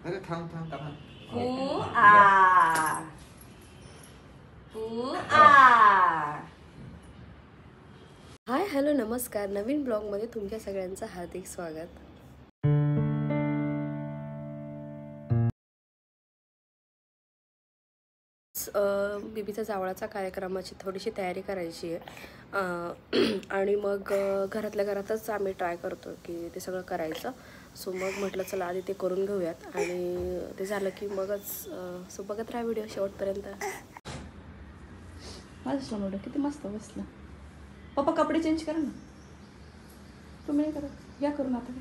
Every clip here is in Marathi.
अरे थांब थांब थांब. हाय हॅलो नमस्कार. नवीन ब्लॉगमध्ये तुमच्या सगळ्यांचं हार्दिक स्वागत. बीबीचा जावळाचा कार्यक्रमाची थोडीशी तयारी करायची आहे आणि मग घरातल्या घरातच आम्ही ट्राय करतो की ते सगळं करायचं. सो मग म्हटलं चला आधी ते करून घेऊयात आणि ते झालं की मगच सो बघत राहा व्हिडिओ शेवटपर्यंत. माझं सोनवडं किती मस्त बसलं. पप्पा कपडे चेंज करा ना. तुम्ही नाही करत या करून आता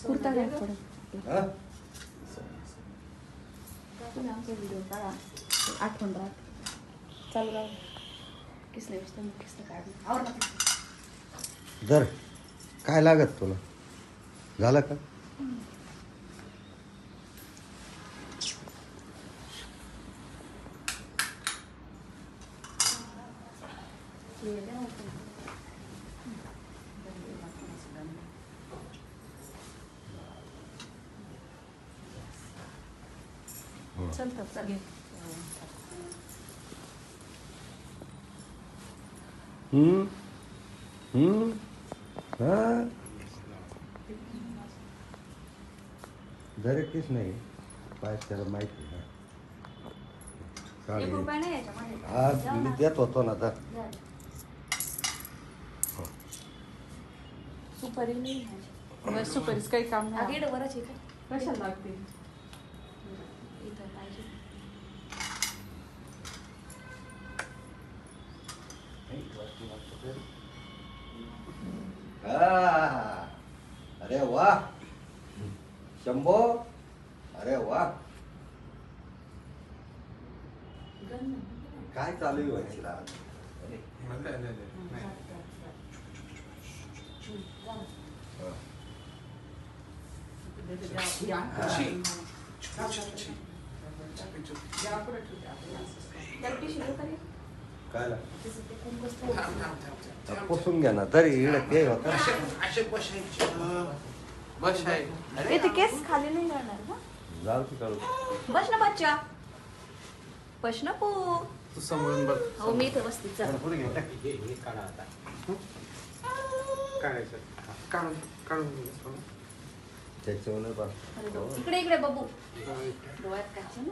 कुर्ता घ्या थोडं. तुम्ही आमचा व्हिडिओ काढा आठवण राहत चालू राहा. किसने किसने काढणं जर काय लागत तुला झालं का? चलतं चालेल. जर किस नाही पाय त्याला माहिती आज मी देत होतो ना तर सुपारी नाही. सुपारीच काही काम नाही. बरंच आहे का कशाला लागते इथं पाहिजे. अरे वा शंभो. अरे वा काय चालू आहे व्हायला? पुसून घ्या ना तरी ते होतं. केस खाली नाही जाणार ना. जाऊ तिकडं बस ना बच्चा बस ना पू. तू समोरून बघ. हो मी इथे बसते. चल काढा आता. काढायचं काढून काढून त्याच्यावर बघ. इकडे इकडे बबू डोळ्यात काढचे ना.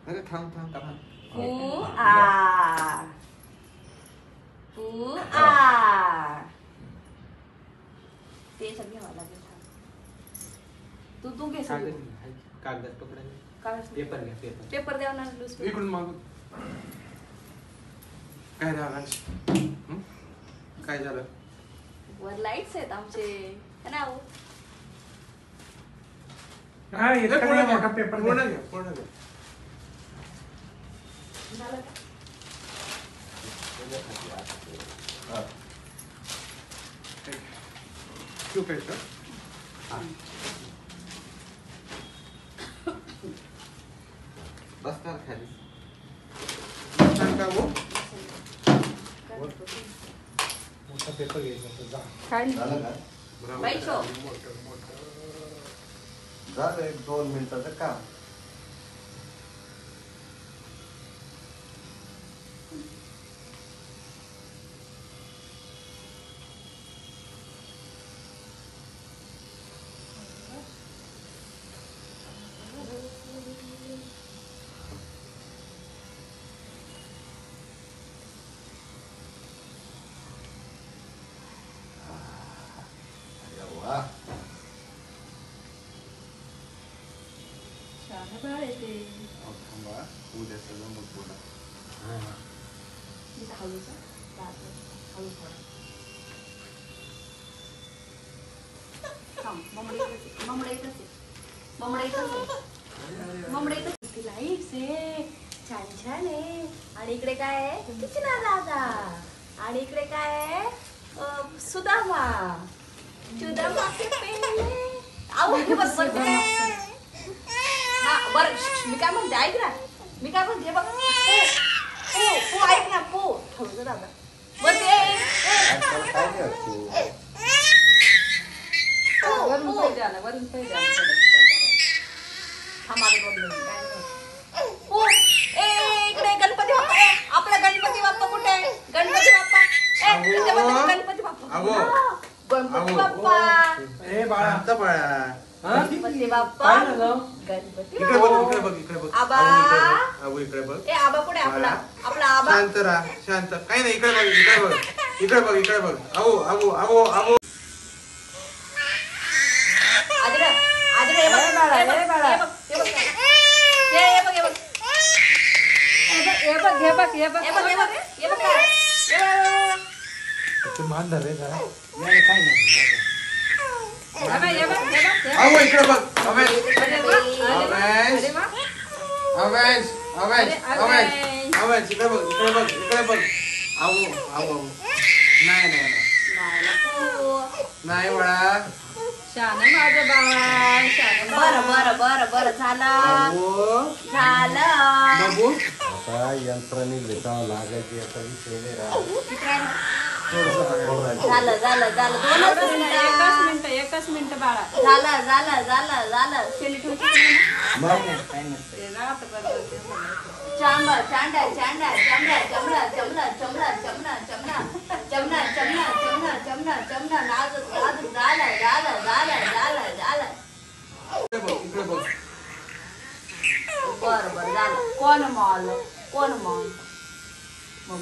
अरे थांब थांब थांब. ते सगळं घ्यावं लागेल. तू घे सगळं. कागदात पकडा. पेपर घ्या. पेपर द्यावं ना लूज. इकडून मागून काय झालं? काय झालं? वर लाईट्स आहेत आमचे ना. पेपर पूर्ण घ्या. पूर्ण घ्या. झालं का? तू काय कर. बसणार खाली. मोठा पेपर घ्यायचा. काय झालं का? बाईचो झालं 1-2 मिनिटाचं काम. उद्या सगळं मग बोला. छान छान आहे. आणि इकडे काय आहे किचना दादा. आणि इकडे काय आहे सुदामा. सुदामा बरं मी काय म्हणते ऐक ना. मी काय म्हणते बघ. ऐक ना पो ठेवलं दादा. बरं करते वरून पैसे आला वरून पैसे आला थांबा इकडे गणपती बाप्पा आपला गणपती बाप्पा कुठे आहे गणपती बाप्पा गणपती बाप्पा गणपती बाप्पा ए बाळा आमचा बाळा गणपती बाप्पा गणपती इकडे बघ इकडे बघ इकडे बघ आबा आबू इकडे बघ ए आबा कुठे आपला आपला आबा शांत राहा शांत काही नाही इकडे बघ इकडे बघ इकडे बघ इकडे बघ आबू आबू आबू आबू आजरा आजरा हे बघ हे बघ हे बघ हे बघ हे बघ हे बघ हे बघ हे बघ हे बघ हे बघ तू मान धरले जरा काय नाही आबू इकडे बघ अवेश अवेश अवेश अवेश अवेश इकडे बघ इकडे बघ इकडे बघ आबू आबू नाही नाही नाही बाळा शान माझं बाळ बरं बरं बरं बरं झालं झालं बाबू आता यंत्र निघले तेव्हा लागायची आता विषय नाही राहिला. झालं झालं झालं एकच मिनिट बाळा झालं झालं झालं झालं शेली ठेवू मग चांबा चांडा चांडा चमडा चमडा चमडा चमडा चमडा चमडा चमडा चमडा चमडा चमडा चमडा नाच नाच झालं झालं झालं झालं झालं इकडे बघ इकडे बघ बरं बरं झालं कोण मॉल कोण मॉल मग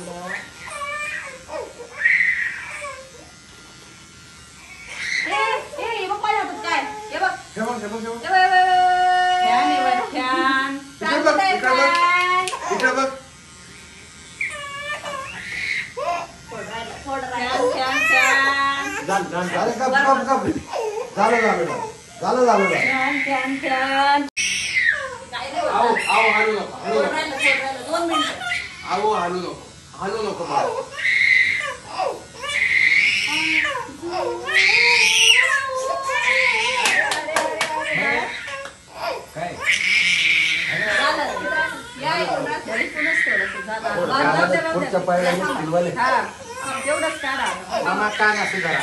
हे बघ माझ्या हातात काय हे बघ हे बघ हे बघ हे बघ छान इकडे बघ इकडे बघ इकडे बघ थोडं राहिलं झालं झालं झालं झालं आऊ आऊ हालू नको हालू नको 2 मिनिटं आऊ हालू नको बाळा काय पुढच्या पायऱ्या निघतील वाले. एवढंच काढा मामा कान असं जरा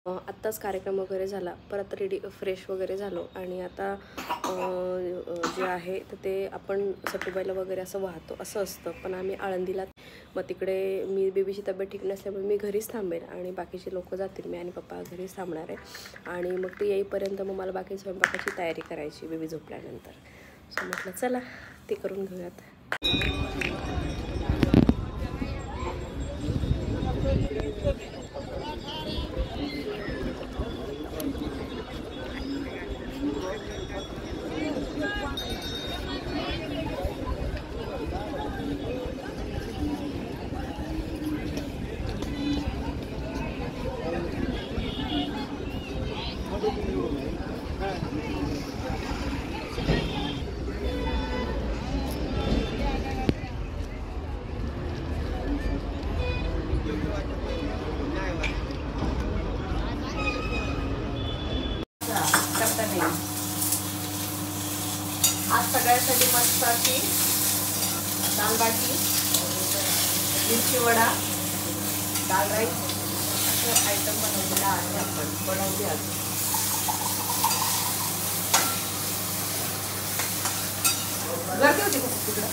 आत्ताच कार्यक्रम वगैरे झाला परत रेडी फ्रेश वगैरे झालो आणि आता जे आहे तर ते आपण सटुबाईला वगैरे असं वाहतो असं असतं पण आम्ही आळंदीला मग तिकडे मी बेबीची तब्येत ठीक नसल्यामुळे मी घरीच थांबेन आणि बाकीचे लोक जातील मी आणि पप्पा घरीच थांबणार आहे आणि मग ते येईपर्यंत मग मला बाकी स्वयंपाकाची तयारी करायची बेबी झोपल्यानंतर सो म्हटलं चला ते करून घेऊयात. आज सगळ्यासाठी मस्त अशी दाल बाटी मिरची वडा दाल राईस असं आयटम बनवलेला आहे आपण बनवली आज गर्दी होती खूप तिकडं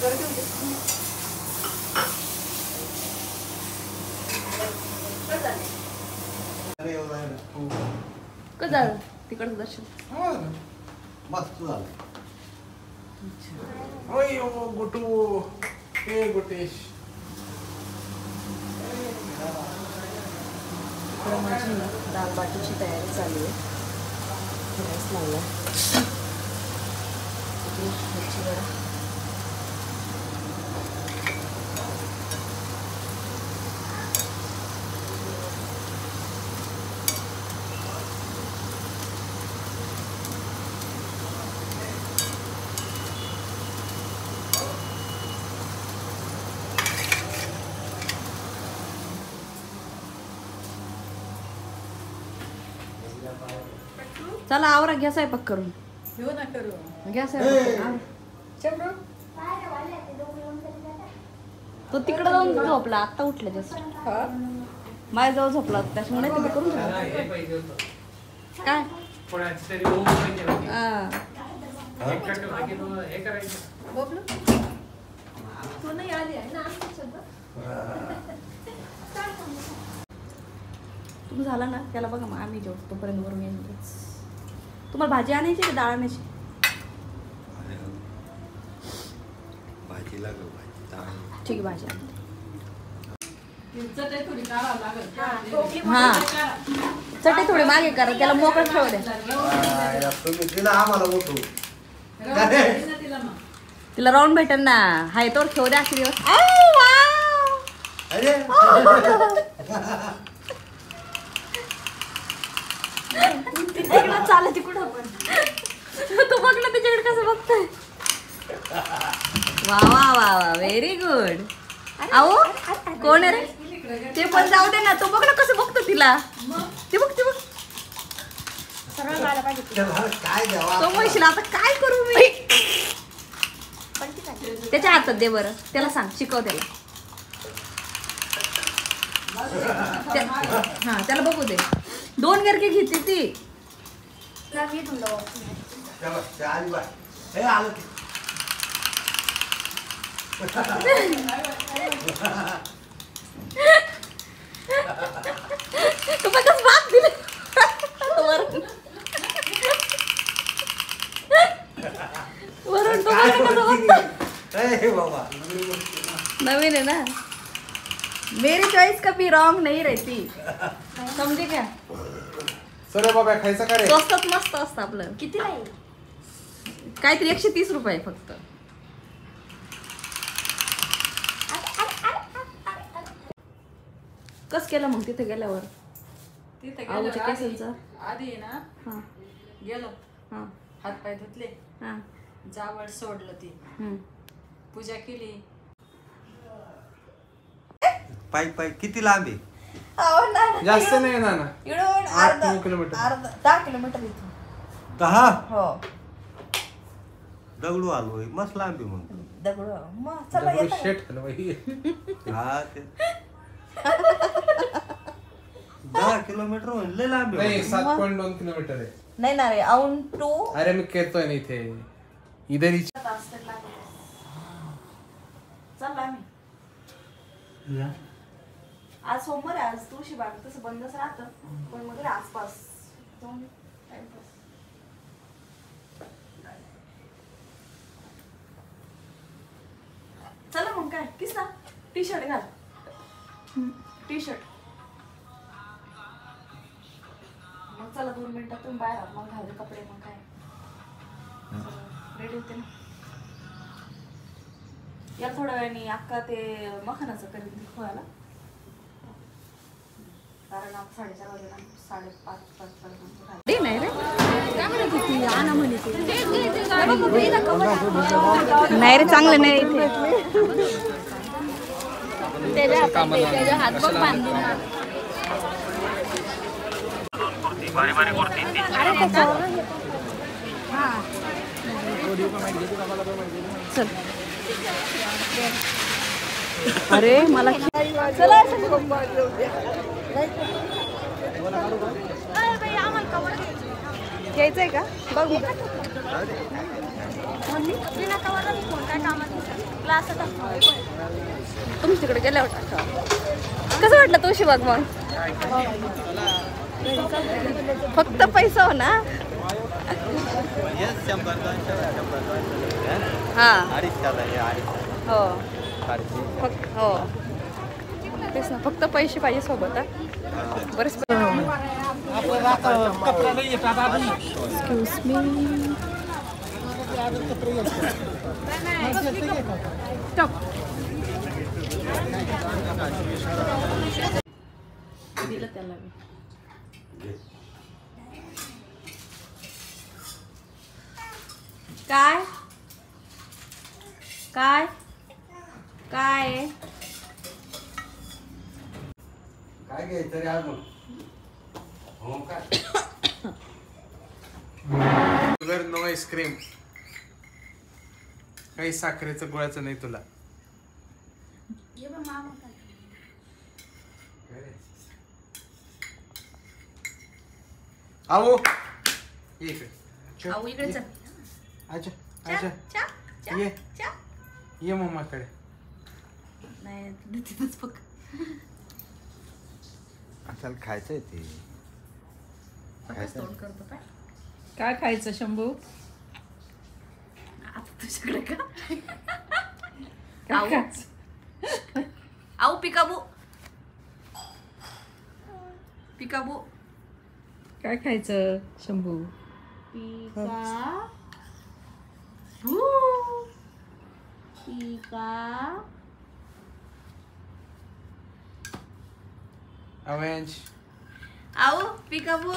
गर्दी होती कसं झालं तिकडचं दर्शन मस्त झालं. ओय गुटू ए गुटेश इकडं माझी दाल बाटीची तयारी चालू आहे गॅस लावला मिरची वडा चला आवरा, घ्या स्वयंपाक करून. घ्या स्वयंपाक. तो तिकडे जाऊन झोपला, आता उठला जस्ट. माझ्याजवळ झोपला त्याच्यामुळे तुम्ही करून काय तुम्ही झाला ना त्याला बघा, मग आम्ही जेवतो तोपर्यंत वरून येईल. तुम्हाला भाजी आणायची की डाळ आणायची? भाजी लागेल, ठीक आहे, भाजी आणते. हा चटई थोडी मागे करा, त्याला मोकळं ठेवू द्या. तुम्ही दिला आम्हाला मोठू. तिला राऊंड भेटेल ना, हाय तोवर ठेवू द्या अशी दिवस. अरे चालत कुठं पण तू बघ ना त्याच्याकडे कसं बघतोय. वा वा वा वा, व्हेरी गुड. अहो कोण आहे रे ते, पण जाऊ दे ना. तो बघ ना कसं बघतो तिला. ते बघ, ते बघ. काय द्यावा तो म्हणशील आता काय करू मी. त्याच्या हातात दे बरं, त्याला सांग, शिकव त्याला. हा त्याला बघू दे. 2 गरके घेते ती. आलं तू बघच भात दिले वरून तो बघ कसं बघतो. बाबा नवीन है ना, मेरी चॉइस कभी रॉन्ग नहीं रहती, समझे क्या. सर बाबा खायचं का रे? स्वस्तात मस्त असतं आपलं. किती नाही, काहीतरी 130 रुपये फक्त. कस केलं मग तिथे गेल्यावर? आऊच्या केसांचं आधी आहे ना, हा गेलो, हा हात पाय धुतले, हा जावळ सोडलं, ती पूजा केली. पायी पायी किती लांब आहे? जास्त नाही ना ना, इकडून 8-9 किलोमीटर. 10 किलोमीटर इथून. 10 हो दगडू आलोय, मस्त लांब आहे मग. दगड मग चला दगडू येता का? शेट हलवाई. हा ते 10 किलोमीटर म्हणले लांब आहे नाही, मग. 7.2 किलोमीटर आहे. नाही ना रे, औन टू अरे मी करतोय ना इथे इधर ही. चल आम्ही आज सोमवार आहे, आज तुळशी बाग तसं बंदच राहतं, पण मग रे आसपास जाऊन टाइमपास. चला मग काय किस्सा, टी शर्ट घाल, टी शर्ट. मग चला 2 मिनिटात तुम्ही बाहेर आहात, मग घालू कपडे. मग काय रेडी होते ना. या थोड्या वेळाने अक्का ते मखानाचं करीन खोयाला, कारण 4:30 वाजेला 5:30 पर्यंत नाही रे. काय म्हणत होती आणा म्हणे ती. नाही रे चांगलं नाही इथे. त्याच्या हात बघ बांधून. चल अरे मला चला घ्यायचंय का बघ. तुम्ही तिकडे गेल्यावर टाका. कसं वाटलं तुळशी बाग मग? फक्त पैसा हो ना. हा हो हो तेच ना, फक्त पैसे पाहिजे सोबत. बरेच एक्सक्यूज मी. दिलं त्याला काय काय काय काय घ्यायचं रे अजून? हो काय शुगर नो आईस्क्रीम. काही साखरेचं गुळाचं नाही तुला. आओ इकडे. आऊ इकडे चल. अच्छा अच्छा ये मम्माकडे. नाही तिथंच बघ. चल खायचंय ते. तोंड करतो काय काय खायचं शंभू? आता तुझ्याकडे का? काय आऊ खायचं? आऊ पिकाबू पिकाबू काय खायचं शंभू? अवेंज आऊ पिकाबू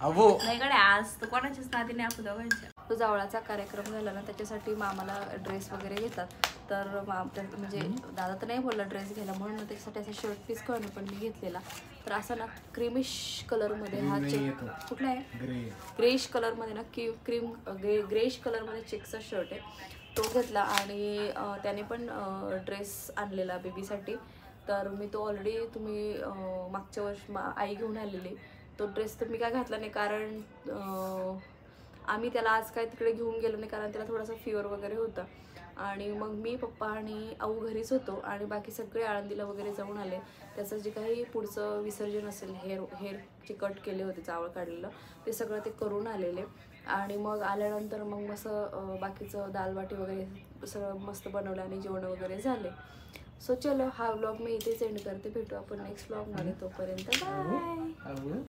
अबो. नाही कडे आज तर कोणाच्याच नादी नाही आपण दोघांच्या. तो जावळाचा कार्यक्रम झाला ना त्याच्यासाठी मामाला ड्रेस वगैरे घेतात. तर म्हणजे दादा तर नाही बोलला ड्रेस घ्यायला म्हणून त्याच्यासाठी असं शर्ट पीस कळणं पण मी घेतलेला. तर असं ना क्रीमिश कलरमध्ये हा चेक कुठला आहे ग्रेश कलरमध्ये ना ग्रेश कलरमध्ये चेकचा शर्ट आहे तो घेतला. आणि त्याने पण ड्रेस आणलेला बेबीसाठी. तर मी तो ऑलरेडी तुम्ही मागच्या वर्षी आई घेऊन आलेली. तो ड्रेस तर मी काय घातला नाही कारण आम्ही त्याला आज काय तिकडे घेऊन गेलो नाही कारण त्याला थोडासा फीवर वगैरे होता. आणि मग मी पप्पा आणि आऊ घरीच होतो आणि बाकी सगळे आळंदीला वगैरे जाऊन आले. त्याचं जे काही पुढचं विसर्जन असेल हेअर जे कट केले होते चावळ काढलेलं ते सगळं ते करून आलेले. आणि मग आल्यानंतर मग मस्त बाकीचं दालबाटी वगैरे सगळं मस्त बनवलं आणि जेवण वगैरे झाले. सो चलो हा व्लॉग मी इथेच एंड करते. भेटू आपण नेक्स्ट व्लॉगमध्ये. तोपर्यंत बाय.